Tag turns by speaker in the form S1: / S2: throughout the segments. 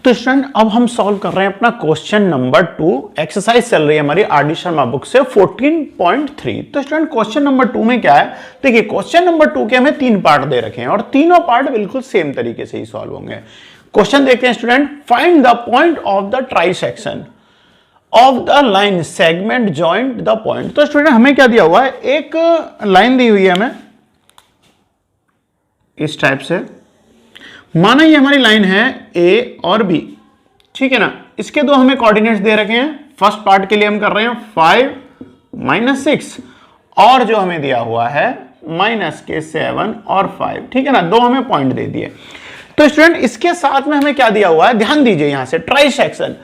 S1: तो स्टूडेंट अब हम सॉल्व कर रहे हैं अपना क्वेश्चन नंबर 2। एक्सरसाइज चल रही है हमारी आर डी शर्मा बुक से 14.3। तो स्टूडेंट क्वेश्चन नंबर 2 में क्या है, देखिए क्वेश्चन नंबर 2 के हमें 3 पार्ट दे रखे हैं और तीनों पार्ट बिल्कुल सेम तरीके से ही सॉल्व होंगे। क्वेश्चन देखते हैं student, find the point of the trisection of the line segment joint the point. तो स्टूडेंट हमें क्या दिया हुआ है, एक लाइन दी हुई है हमें इस टाइप से, माना ये हमारी लाइन है ए और बी, ठीक है ना। इसके दो हमें कोऑर्डिनेट्स दे रखे हैं। फर्स्ट पार्ट के लिए हम कर रहे हैं 5 - 6 और जो हमें दिया हुआ है -7 और 5, ठीक है ना। दो हमें पॉइंट दे दिए। तो स्टूडेंट इसके साथ में हमें क्या दिया हुआ है, ध्यान दीजिए यहां से, trisection.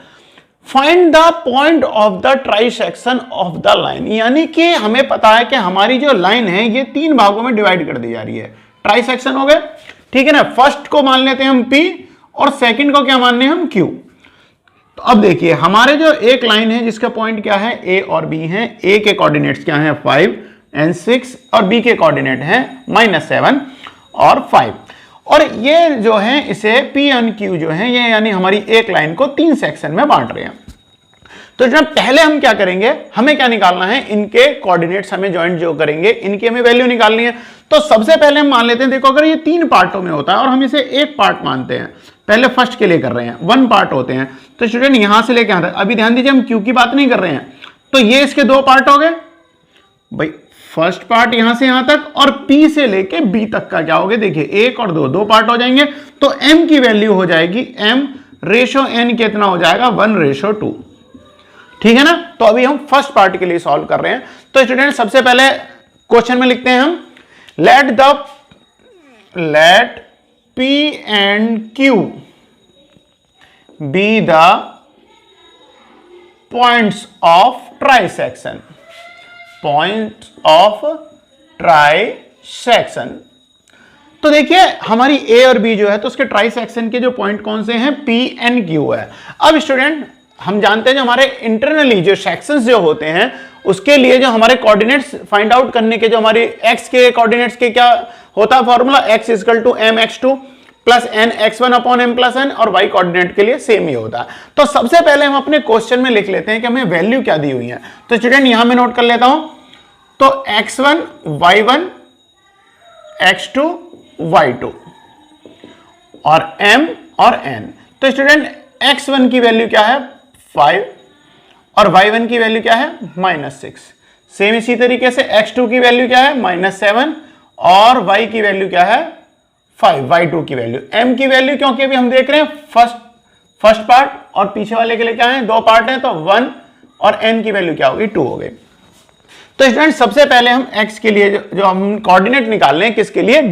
S1: Find the point of the trisection of the line, यानी कि हमें पता है कि हमारी जो लाइन है ये 3 भागों में डिवाइड कर दी जा रही है। ट्राइसेक्शन हो गए, ठीक है ना। फर्स्ट को मान लेते हैं हम P और सेकंड को क्या मानने हैं हम Q। तो अब देखिए हमारे जो एक लाइन है जिसका पॉइंट क्या है A और B है। A के कोऑर्डिनेट्स क्या हैं 5 और 6 और B के कोऑर्डिनेट हैं -7 और 5। और ये जो है इसे P और Q जो है ये यानी हमारी एक लाइन को 3 सेक्शन में बांट रहे हैं। तो जब पहले हम क्या करेंगे, हमें क्या निकालना है, इनके कोऑर्डिनेट्स हमें ज्वाइंट जो करेंगे इनकी हमें वैल्यू निकालनी है। तो सबसे पहले हम मान लेते हैं, देखो अगर ये 3 पार्टों में होता है और हम इसे एक पार्ट मानते हैं, पहले फर्स्ट के लिए कर रहे हैं 1 पार्ट होते हैं। तो स्टूडेंट यहां से लेके आते हैं, अभी ध्यान दीजिए हम क्यू की बात नहीं कर रहे हैं। तो ये इसके 2 पार्ट हो गए भाई, फर्स्ट पार्ट यहां से यहां तक और P से लेके B तक का क्या हो गया, देखिए 1 और 2 पार्ट हो जाएंगे। तो M की वैल्यू हो जाएगी M/N कितना हो जाएगा 1/2, ठीक है ना। तो अभी हम फर्स्ट पार्ट के लिए सॉल्व कर रहे हैं। तो स्टूडेंट सबसे पहले क्वेश्चन में लिखते हैं हम, late P and Q be the points of trisection, points of trisection। तो देखिए हमारी A और B जो है तो उसके ट्राइसेक्शन के जो पॉइंट कौन से हैं, P and Q है। अब स्टूडेंट हम जानते हैं जो हमारे इंटरनली जो सेक्शंस जो होते हैं उसके लिए जो हमारे कोऑर्डिनेट्स फाइंड आउट करने के जो हमारे x के कोऑर्डिनेट्स के क्या होता है फॉर्मूला, x = mx2 + nx1/m+n और y कोऑर्डिनेट के लिए सेम ही होता है। तो सबसे पहले हम अपने क्वेश्चन में लिख लेते हैं कि हमें वैल्यू क्या दी हुई है। तो स्टूडेंट यहां मैं नोट कर लेता हूं, तो x1 y1 x2 y2 और m और n। तो स्टूडेंट x1 की वैल्यू क्या है 5 और y1 की वैल्यू क्या है -6। सेम इसी तरीके से x2 की वैल्यू क्या है -7 और y की वैल्यू क्या है 5, y2 की वैल्यू। m की वैल्यू क्योंकि अभी हम देख रहे हैं फर्स्ट पार्ट और पीछे वाले के लिए क्या है 2 पार्ट हैं, तो 1 और n की वैल्यू क्या होगी 2 हो गई। तो स्टूडेंट सबसे पहले हम x के लिए जो हम कोऑर्डिनेट निकाल रहे हैं किसके लिए,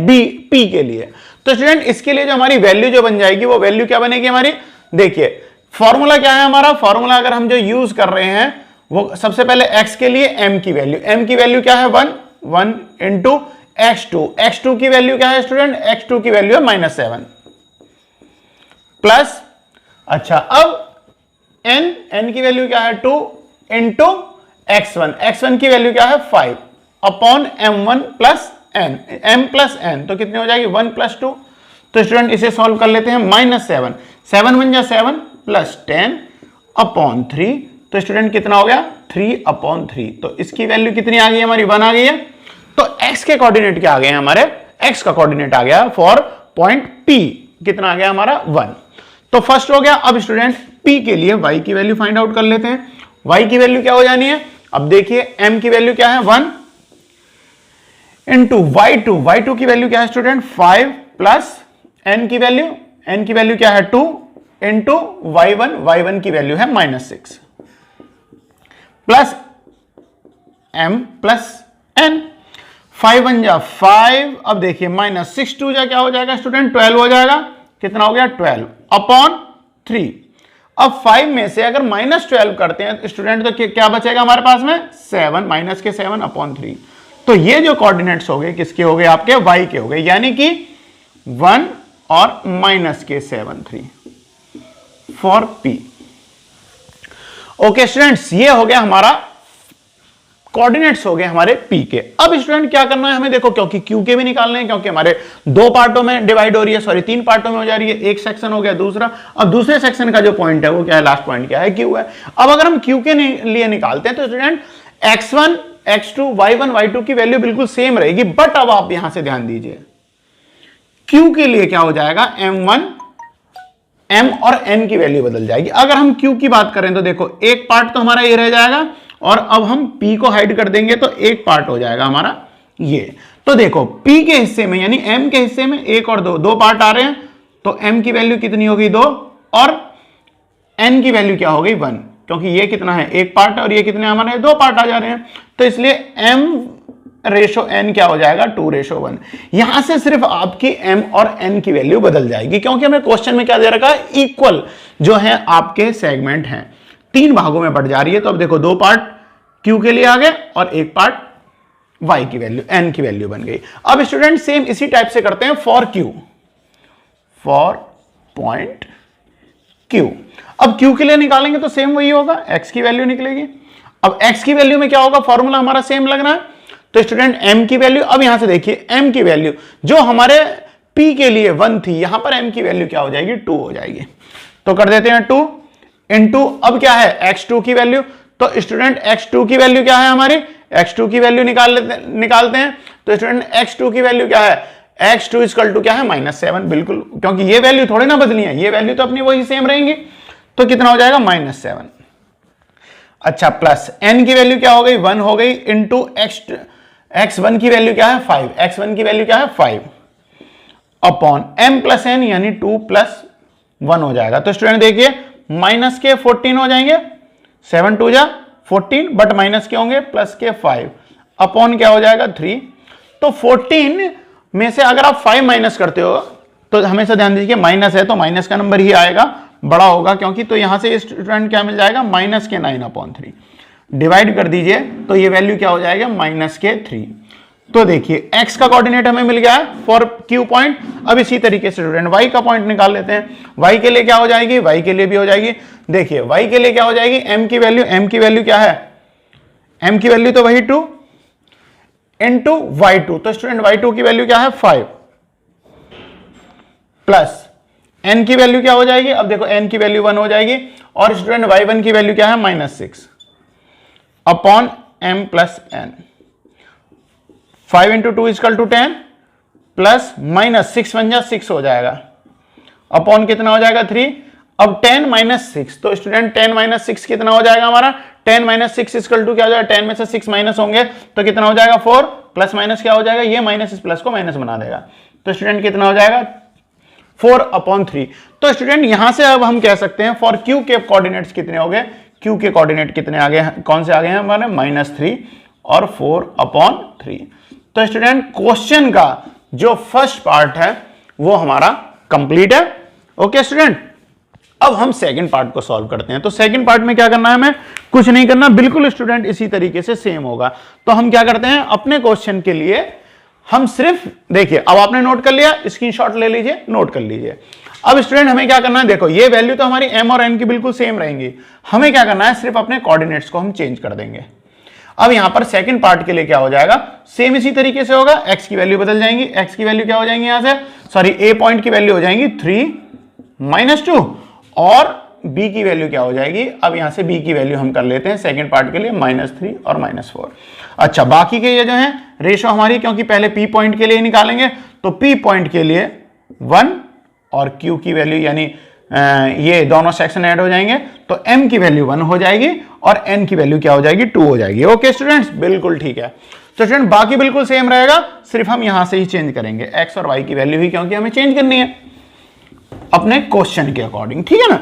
S1: P के लिए। तो स्टूडेंट इसके लिए जो हमारी वैल्यू जो बन जाएगी वो वैल्यू क्या बनेगी हमारी, देखिए फॉर्मूला क्या है हमारा, फॉर्मूला अगर हम जो यूज कर रहे हैं वो सबसे पहले x के लिए m की वैल्यू क्या है 1 × x2 की वैल्यू क्या है स्टूडेंट, x2 की वैल्यू है -7 प्लस, अच्छा अब n की वैल्यू क्या है 2 × x1 की वैल्यू क्या है 5/m1 + m+n, तो कितनी हो जाएगी 1 + 2। तो स्टूडेंट इसे सॉल्व कर लेते हैं, -7 7 × 7 + 10/3। तो स्टूडेंट कितना हो गया 3/3। तो इसकी वैल्यू कितनी आ गई हमारी 1 आ गई है। तो x के कोऑर्डिनेट क्या आ गए हैं हमारे, x का कोऑर्डिनेट आ गया फॉर पॉइंट P कितना आ गया हमारा 1। तो फर्स्ट हो गया। अब स्टूडेंट P के लिए y की वैल्यू फाइंड आउट कर लेते हैं। y की वैल्यू क्या हो जानी है, अब देखिए m की वैल्यू क्या है 1 × y2 की वैल्यू क्या है स्टूडेंट 5 प्लस n की वैल्यू क्या है 2 × y1 की वैल्यू है -6 प्लस m + n। 5 × 1 = 5। अब देखिए -6 2 क्या हो जाएगा स्टूडेंट 12 हो जाएगा, कितना हो गया 12/3। अब 5 में से अगर -12 करते हैं स्टूडेंट तो क्या बचेगा हमारे पास में 7 -7/3। तो ये जो कोऑर्डिनेट्स हो गए किसके हो गए आपके y के हो गए, यानी कि 1 और -7/3 फॉर P। ओके स्टूडेंट्स, ये हो गया हमारा कोऑर्डिनेट्स हो गए हमारे पी के। अब स्टूडेंट क्या करना है हमें, देखो क्योंकि क्यू के भी निकालने हैं, क्योंकि हमारे दो पार्टों में डिवाइड हो रही है, सॉरी 3 पार्टों में हो जा रही है, एक सेक्शन हो गया दूसरा। अब दूसरे सेक्शन का जो पॉइंट है वो क्या है, लास्ट पॉइंट क्या है, क्यू है। अब अगर हम क्यू के लिए निकालते हैं तो student x1 x2 y1 y2 की वैल्यू बिल्कुल सेम रहेगी, बट अब आप यहां से ध्यान दीजिए क्यू के लिए क्या हो जाएगा, m1 m और n की वैल्यू बदल जाएगी। अगर हम q की बात करें तो देखो एक पार्ट तो हमारा ये रह जाएगा, और अब हम p को हाइड कर देंगे तो एक पार्ट हो जाएगा हमारा ये। तो देखो p के हिस्से में यानी m के हिस्से में 1 और 2 पार्ट आ रहे हैं, तो m की वैल्यू कितनी होगी 2, और n की वैल्यू क्या हो गई 1, क्योंकि ये कितना है एक पार्ट और ये कितने हमारे 2 पार्ट आ जा रहे हैं, तो इसलिए m रेशो n क्या हो जाएगा 2:1। यहां से सिर्फ आपकी m और n की वैल्यू बदल जाएगी, क्योंकि हमें क्वेश्चन में क्या दे रखा है, इक्वल जो है आपके सेगमेंट हैं 3 भागों में बढ़ जा रही है। तो अब देखो 2 पार्ट q के लिए आ गए और एक पार्ट y की वैल्यू n की वैल्यू बन गई। अब स्टूडेंट सेम इसी टाइप से करते हैं for q, for point q। अब q के लिए निकालेंगे तो सेम वही होगा, x की वैल्यू निकलेगी। अब x की वैल्यू में क्या होगा, फॉर्मूला हमारा सेम लगना है, तो स्टूडेंट m की वैल्यू, अब यहां से देखिए m की वैल्यू जो हमारे p के लिए 1 थी, यहां पर m की वैल्यू क्या हो जाएगी 2 हो जाएगी। तो कर देते हैं 2 इंटू, अब क्या है x2 की वैल्यू, तो स्टूडेंट x2 की वैल्यू क्या है हमारी, x2 की वैल्यू निकालते हैं, तो स्टूडेंट x2 की वैल्यू क्या है, x2 इक्वल टू क्या है -7, बिल्कुल, क्योंकि ये वैल्यू थोड़ी ना बदली है, ये वैल्यू तो अपनी वही सेम रहेंगी, तो कितना हो जाएगा -7। अच्छा, प्लस n की वैल्यू क्या हो गई 1 हो गई, इंटू x1 की वैल्यू क्या है 5, x1 की वैल्यू क्या है 5 अपॉन m प्लस n यानी 2 + 1 हो जाएगा। तो स्टूडेंट देखिए माइनस के 14 हो जाएंगे, 7 2 जा 14, बट माइनस के होंगे प्लस के 5 अपॉन क्या हो जाएगा 3। तो 14 में से अगर आप 5 माइनस करते हो तो हमेशा ध्यान दीजिए माइनस है तो माइनस का नंबर ही आएगा, बड़ा होगा, क्योंकि तो यहां से स्टूडेंट क्या मिल जाएगा -9/3 डिवाइड कर दीजिए तो ये वैल्यू क्या हो जाएगा -3। तो देखिए x का कोऑर्डिनेट हमें मिल गया है फॉर q पॉइंट। अब इसी तरीके से स्टूडेंट y का पॉइंट निकाल लेते हैं, y के लिए क्या हो जाएगी, y के लिए भी हो जाएगी। देखिए y के लिए क्या हो जाएगी, m की वैल्यू क्या है, m की वैल्यू तो वही 2 इंटू y2, तो स्टूडेंट y2 की वैल्यू क्या है 5 प्लस n की वैल्यू क्या हो जाएगी, अब देखो n की वैल्यू 1 हो जाएगी, और स्टूडेंट y1 की वैल्यू क्या है -6 upon m plus n। 5 into 2 equal to 10 plus -6 बन जा 6 हो जाएगा, अपॉन कितना हो जाएगा 3। अब 10 - 6, तो स्टूडेंट 10 - 6 कितना हो जाएगा हमारा, 10 - 6 इक्वल टू क्या हो जाएगा, 10 में से 6 माइनस होंगे तो कितना हो जाएगा 4, प्लस माइनस क्या हो जाएगा, ये माइनस इस प्लस को माइनस बना देगा, तो स्टूडेंट कितना हो जाएगा 4/3। तो स्टूडेंट यहां से अब हम कह सकते हैं फॉर क्यू के कोऑर्डिनेट्स कितने हो गए, क्यू के कोऑर्डिनेट कितने आ गए, कौन से आ गए हैं हमारे -3 और 4/3। तो स्टूडेंट क्वेश्चन का जो फर्स्ट पार्ट है वो हमारा कंप्लीट है। ओके स्टूडेंट, अब हम सेकंड पार्ट को सॉल्व करते हैं। तो सेकंड पार्ट में क्या करना है, हमें कुछ नहीं करना, बिल्कुल स्टूडेंट इसी तरीके से सेम होगा। तो हम क्या करते हैं, अपने क्वेश्चन के लिए हम सिर्फ देखिए, अब आपने नोट कर लिया, स्क्रीनशॉट ले लीजिए, नोट कर लीजिए। अब स्टूडेंट हमें क्या करना है, देखो ये वैल्यू तो हमारी m और n की बिल्कुल सेम रहेंगी, हमें क्या करना है, सिर्फ अपने कोऑर्डिनेट्स को हम चेंज कर देंगे। अब यहां पर सेकंड पार्ट के लिए क्या हो जाएगा, सेम इसी तरीके से होगा, x की वैल्यू बदल जाएंगी, x की वैल्यू क्या हो जाएंगी, यहां से सॉरी a पॉइंट की वैल्यू हो जाएंगी 3 - 2, और b की वैल्यू क्या हो जाएगी, अब यहां से b की वैल्यू हम कर लेते हैं सेकंड पार्ट के लिए -3 और -4। अच्छा, बाकी के ये जो है रेशो हमारी, क्योंकि पहले p पॉइंट के लिए निकालेंगे, तो p पॉइंट के लिए 1 और q की वैल्यू यानी ये दोनों सेक्शन ऐड हो जाएंगे, तो m की वैल्यू 1 हो जाएगी और n की वैल्यू क्या हो जाएगी 2 हो जाएगी। ओके स्टूडेंट्स, बिल्कुल ठीक है। तो स्टूडेंट बाकी बिल्कुल सेम रहेगा, सिर्फ हम यहां से ही चेंज करेंगे x और y की वैल्यू ही, क्योंकि हमें चेंज करनी है अपने क्वेश्चन के अकॉर्डिंग, ठीक है ना।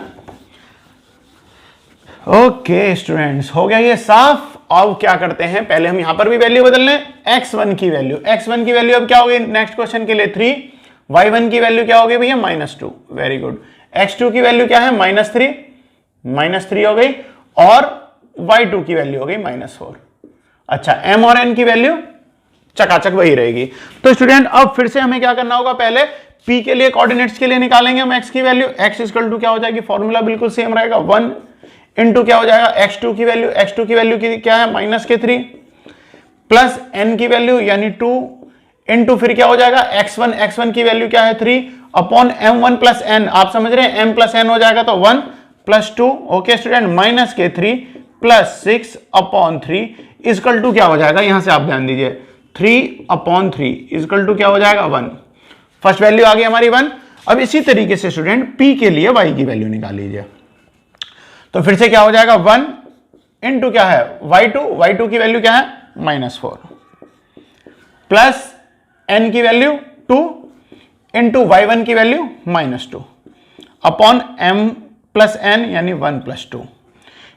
S1: ओके स्टूडेंट्स, हो गया ये साफ। अब क्या करते हैं, पहले हम यहां पर भी वैल्यू बदल लें, x1 की वैल्यू, x1 की वैल्यू अब क्या होगी नेक्स्ट क्वेश्चन के लिए 3, y1 की वैल्यू क्या होगी भैया -2, वेरी गुड। x2 की वैल्यू क्या है -3 हो गई, और y2 की वैल्यू हो गई -4। अच्छा, m और n की वैल्यू चकाचक वही रहेगी। तो स्टूडेंट अब फिर से हमें क्या करना होगा, पहले p के लिए कोऑर्डिनेट्स के लिए निकालेंगे हम x की वैल्यू, x इक्वल टू क्या हो जाएगी, फॉर्मूला बिल्कुल सेम रहेगा 1 इंटू क्या हो जाएगा x2 की वैल्यू, x2 की वैल्यू क्या है -3 प्लस n की वैल्यू यानी 2 इंटू फिर क्या हो जाएगा x1 की वैल्यू क्या है 3 अपॉन m1 प्लस n, आप समझ रहे हैं m प्लस n हो जाएगा तो 1 प्लस 2, ओके स्टूडेंट, माइनस के 3 प्लस 6 अपॉन 3 इजकल टू क्या हो जाएगा, यहां से आप ध्यान दीजिए 3 अपॉन 3 इजकल टू क्या हो जाएगा 1। फर्स्ट वैल्यू आ गई हमारी 1। अब इसी तरीके से स्टूडेंट p के लिए y की वैल्यू निकाल लीजिए, तो फिर से क्या हो जाएगा 1 इंटू क्या है y2 की वैल्यू क्या है -4 प्लस n की वैल्यू 2 इंटू y1 की value -2 upon m plus n यानी 1 प्लस 2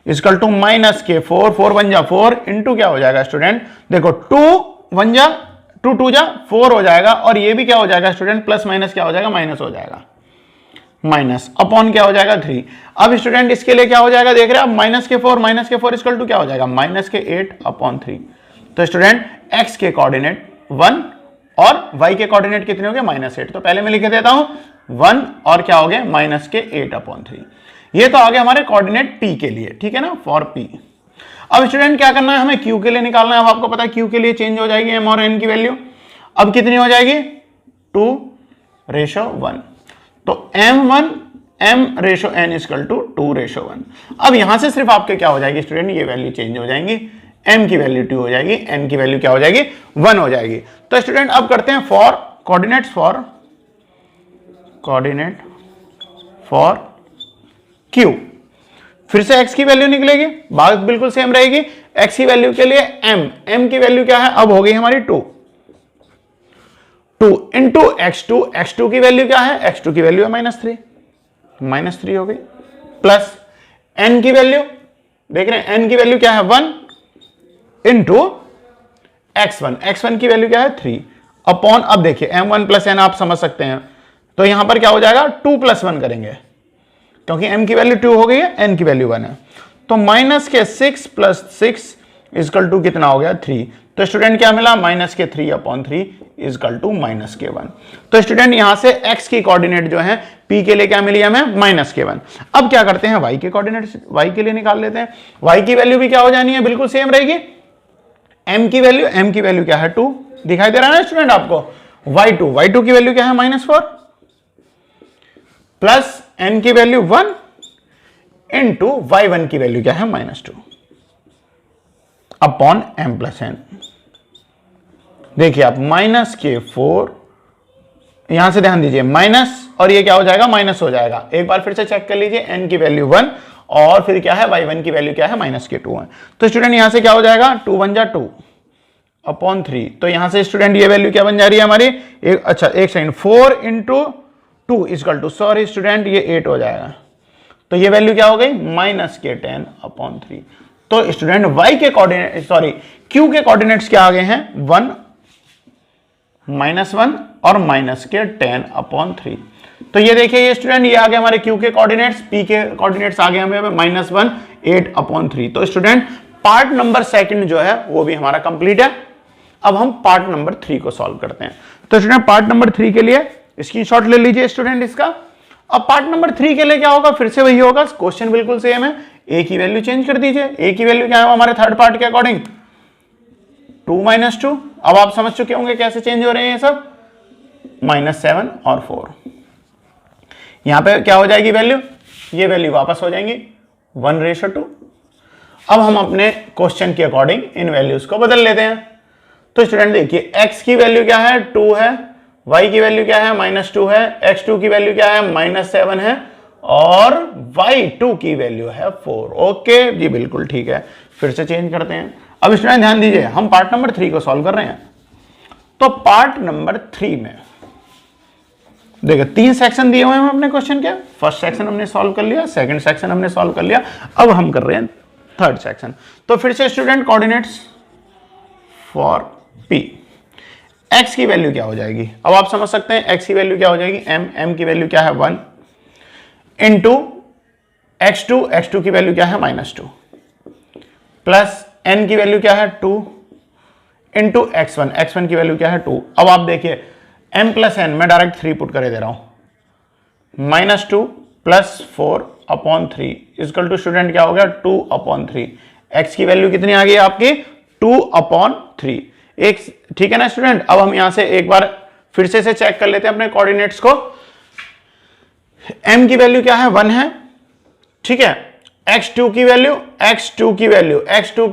S1: इजकल टू माइनस के 4 4 1 जा 4 इंटू क्या हो जाएगा स्टूडेंट, देखो 2 1 जा 2 2 जा 4 हो जाएगा, और ये भी क्या हो जाएगा स्टूडेंट प्लस माइनस क्या हो जाएगा माइनस हो जाएगा, माइनस अपॉन क्या हो जाएगा 3। अब स्टूडेंट इसके लिए क्या हो जाएगा देख रहे हैं आप, माइनस के 4 इजकल टू क्या हो जाएगा माइनस के 8 अपॉन 3। तो स्टूडेंट x के कोऑर्डिनेट 1 और y के कोऑर्डिनेट कितने हो गए -8, तो पहले मैं लिख देता हूं 1 और क्या हो गए माइनस के 8 अपॉन 3। ये तो आ गया हमारे कोऑर्डिनेट p के लिए, ठीक है ना, फॉर p। अब स्टूडेंट क्या करना है, हमें q के लिए निकालना है। अब आपको पता है q के लिए चेंज हो जाएगी m और n की वैल्यू, अब कितनी हो जाएगी 2:1, तो m इजकल टू 2:1। अब यहां से सिर्फ आपके क्या हो जाएगी स्टूडेंट, ये वैल्यू चेंज हो जाएंगी, m की वैल्यू 2 हो जाएगी, n की वैल्यू क्या हो जाएगी 1 हो जाएगी। तो स्टूडेंट अब करते हैं फॉर कोऑर्डिनेट फॉर q। फिर से x की वैल्यू निकलेगी, बात बिल्कुल सेम रहेगी। x की वैल्यू के लिए m की वैल्यू क्या है, अब हो गई हमारी 2 इंटू x2 की वैल्यू क्या है, x2 की वैल्यू है -3 हो गई, प्लस n की वैल्यू देख रहे हैं, n की वैल्यू क्या है 1 इंटू x1 की वैल्यू क्या है 3 अपॉन, अब देखिए m1 प्लस n आप समझ सकते हैं, तो यहां पर क्या हो जाएगा 2 + 1 करेंगे, क्योंकि m की वैल्यू 2 हो गई है, n की वैल्यू 1 है, तो माइनस के 6 + 6 इजकल टू कितना हो गया 3। तो स्टूडेंट क्या मिला -3 अपॉन 3 इजकल टू -1। तो स्टूडेंट यहां से x की कोऑर्डिनेट जो है p के लिए क्या मिली हमें -1। अब क्या करते हैं y के कोऑर्डिनेट y के लिए निकाल लेते हैं। y की वैल्यू भी क्या हो जानी है, बिल्कुल सेम रहेगी। m की वैल्यू क्या है 2, दिखाई दे रहा है ना स्टूडेंट आपको। y2 की वैल्यू क्या है -4 प्लस n की वैल्यू 1 इंटू y1 की वैल्यू क्या है -2 अपॉन m प्लस n। देखिए आप -4, यहां से ध्यान दीजिए माइनस, और ये क्या हो जाएगा माइनस हो जाएगा। एक बार फिर से चेक कर लीजिए, n की वैल्यू 1 और फिर क्या है y1 की वैल्यू क्या है -2 है। तो स्टूडेंट यहां से क्या हो जाएगा 2 1 जा 2 अपॉन 3। तो यहां से स्टूडेंट ये वैल्यू क्या बन जा रही है हमारी, एक second 4 into 2 equal to, sorry student ये 8 हो जाएगा, तो ये वैल्यू क्या हो गई -10 अपॉन 3। तो स्टूडेंट y के कोऑर्डिनेट q के कोऑर्डिनेट्स क्या आ गए हैं 1 -1 और -10 अपॉन 3। तो ये देखिए ये स्टूडेंट ये आ गए हमारे q के कोऑर्डिनेट्स, p के कोऑर्डिनेट्स आ गए हमें -1 8 अपॉन 3। तो स्टूडेंट पार्ट नंबर सेकंड जो है वो भी हमारा कंप्लीट है। अब हम पार्ट नंबर 3 को सॉल्व करते हैं। तो स्टूडेंट पार्ट नंबर 3 के लिए स्क्रीनशॉट ले लीजिए स्टूडेंट इसका। अब पार्ट नंबर 3 के लिए क्या होगा, फिर से वही होगा, क्वेश्चन बिल्कुल सेम है, a की वैल्यू चेंज कर दीजिए। a की वैल्यू क्या है हमारे थर्ड पार्ट के अकॉर्डिंग 2 - 2। अब आप समझ चुके होंगे कैसे चेंज हो रहे हैं ये सब, -7 और 4। यहां पे क्या हो जाएगी वैल्यू, ये वैल्यू वापस हो जाएंगी 1:2। अब हम अपने क्वेश्चन के अकॉर्डिंग इन वैल्यूज को बदल लेते हैं। तो स्टूडेंट देखिए x की वैल्यू क्या है 2 है, y की वैल्यू क्या है -2 है, x2 की वैल्यू क्या है -7 है, और y2 की वैल्यू है 4। ओके जी बिल्कुल ठीक है, फिर से चेंज करते हैं। अब स्टूडेंट ध्यान दीजिए, हम पार्ट नंबर 3 को सॉल्व कर रहे हैं। तो पार्ट नंबर 3 में देखिए 3 सेक्शन दिए हुए हैं अपने क्वेश्चन के। फर्स्ट सेक्शन हमने सॉल्व कर लिया, सेकंड सेक्शन हमने सॉल्व कर लिया, अब हम कर रहे हैं थर्ड सेक्शन। तो फिर से student coordinates for p, x की वैल्यू क्या हो जाएगी, अब आप समझ सकते हैं x की वैल्यू क्या हो जाएगी m की वैल्यू क्या है 1 इंटू x2 की वैल्यू क्या है -2 प्लस n की वैल्यू क्या है 2 इंटू x1 की वैल्यू क्या है 2। अब आप देखिए m प्लस n मैं डायरेक्ट 3 पुट कर दे रहा हूं, -2 plus 4 upon 3 equal to student क्या हो गया 2 अपॉन 3। x की वैल्यू कितनी आ गई आपकी 2 अपॉन 3 एक, ठीक है ना स्टूडेंट। अब हम यहां से एक बार फिर से चेक कर लेते हैं अपने कोऑर्डिनेट्स को। m की वैल्यू क्या है 1 है, ठीक है। x2 की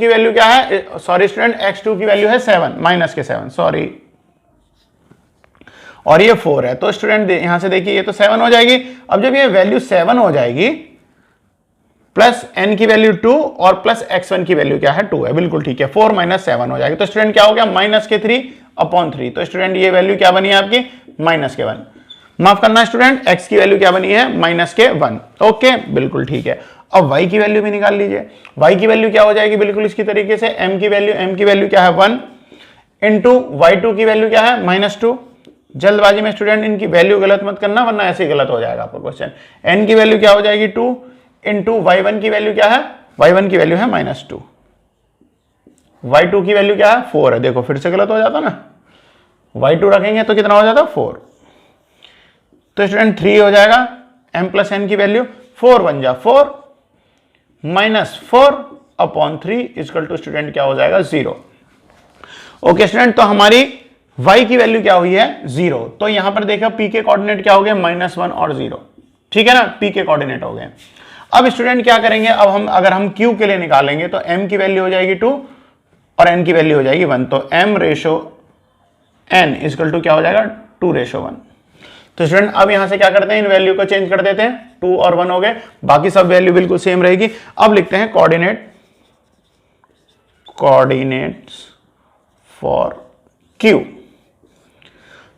S1: वैल्यू क्या है, सॉरी स्टूडेंट, x2 की वैल्यू है 7 माइनस के 7 सॉरी, और ये 4 है। तो स्टूडेंट यहां से देखिए ये तो 7 हो जाएगी। अब जब ये वैल्यू 7 हो जाएगी प्लस n की वैल्यू 2 और प्लस x1 की वैल्यू क्या है 2 है, बिल्कुल ठीक है, 4 माइनस 7 हो जाएगी। तो स्टूडेंट क्या हो गया माइनस के 3/3। तो स्टूडेंट ये वैल्यू क्या बनी है आपकी माइनस के 1, माफ करना स्टूडेंट, x की वैल्यू क्या बनी है माइनस के 1। ओके बिल्कुल ठीक है। अब y की वैल्यू भी निकाल लीजिए। y की वैल्यू क्या हो जाएगी बिल्कुल इसकी तरीके से, m की वैल्यू क्या है 1 इंटू y2 की वैल्यू क्या है -2। जल्दबाजी में स्टूडेंट इनकी वैल्यू गलत मत करना वरना ऐसे ही गलत हो जाएगा आपका क्वेश्चन। n की वैल्यू क्या हो जाएगी 2 इंटू y1 की वैल्यू क्या है, y1 की वैल्यू है -2, y2 की वैल्यू क्या है 4 है। देखो फिर से गलत हो जाता ना, y2 रखेंगे तो कितना हो जाता 4। तो स्टूडेंट 3 हो जाएगा, m प्लस n की वैल्यू 4 बन जा 4 माइनस 4/3 इक्वल टू स्टूडेंट क्या हो जाएगा 0। ओके स्टूडेंट, तो हमारी y की वैल्यू क्या हुई है 0। तो यहां पर देखो p के कोऑर्डिनेट क्या हो गए -1 और 0, ठीक है ना, p के कोऑर्डिनेट हो गए। अब स्टूडेंट क्या करेंगे, अब हम अगर हम q के लिए निकालेंगे तो m की वैल्यू हो जाएगी 2 और n की वैल्यू हो जाएगी 1। तो m/n इक्वल टू क्या हो जाएगा 2/1। तो स्टूडेंट अब यहां से क्या करते हैं, इन वैल्यू को चेंज कर देते हैं, 2 और 1 हो गए, बाकी सब वैल्यू बिल्कुल सेम रहेगी। अब लिखते हैं कोऑर्डिनेट्स फॉर q।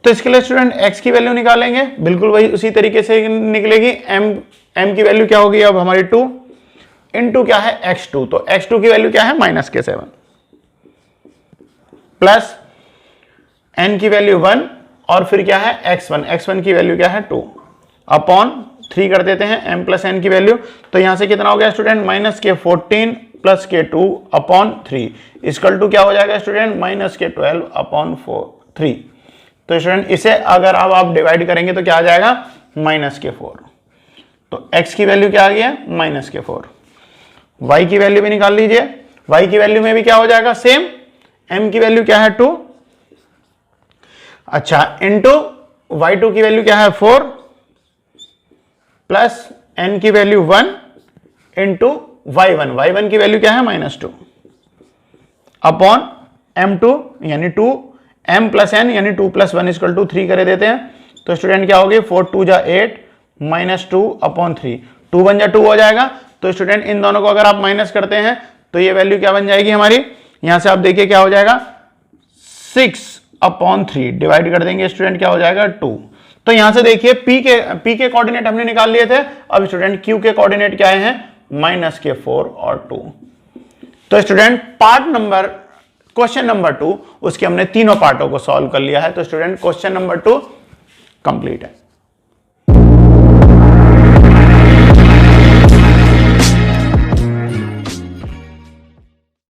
S1: तो इसके लिए स्टूडेंट x की वैल्यू निकालेंगे, बिल्कुल वही उसी तरीके से निकलेगी। m की वैल्यू क्या होगी अब हमारी 2 इंटू क्या है x2। तो x2 की वैल्यू क्या है -7 प्लस n की वैल्यू 1 और फिर क्या है x1 की वैल्यू क्या है 2 अपॉन 3 कर देते हैं m प्लस n की वैल्यू। तो यहां से कितना हो गया स्टूडेंट -14 प्लस के 2 अपॉन 3 इक्वल टू क्या हो जाएगा स्टूडेंट -12/3। तो स्टूडेंट इसे अगर अब आप डिवाइड करेंगे तो क्या आ जाएगा -4। तो x की वैल्यू क्या आ गया -4। y की वैल्यू भी निकाल लीजिए, y की वैल्यू में भी क्या हो जाएगा सेम, m की वैल्यू क्या है 2, अच्छा इंटू y2 की वैल्यू क्या है 4 प्लस n की वैल्यू 1 इंटू y1 की वैल्यू क्या है -2 अपॉन m2 यानी 2 m प्लस n यानी 2 + 1 = 3 करे देते हैं। तो स्टूडेंट क्या होगी 4 2 जा 8 -2/3, 2 बन जा 2 हो जाएगा। तो स्टूडेंट इन दोनों को अगर आप माइनस करते हैं तो ये वैल्यू क्या बन जाएगी हमारी, यहां से आप देखिए क्या हो जाएगा 6/3 डिवाइड कर देंगे स्टूडेंट क्या हो जाएगा 2। तो यहां से देखिए p के कोऑर्डिनेट हमने निकाल लिए थे। अब स्टूडेंट q के कोऑर्डिनेट क्या हैं -4 और 2। तो स्टूडेंट क्वेश्चन नंबर 2 उसके हमने तीनों पार्टों को सॉल्व कर लिया है। तो स्टूडेंट क्वेश्चन नंबर 2 कंप्लीट है।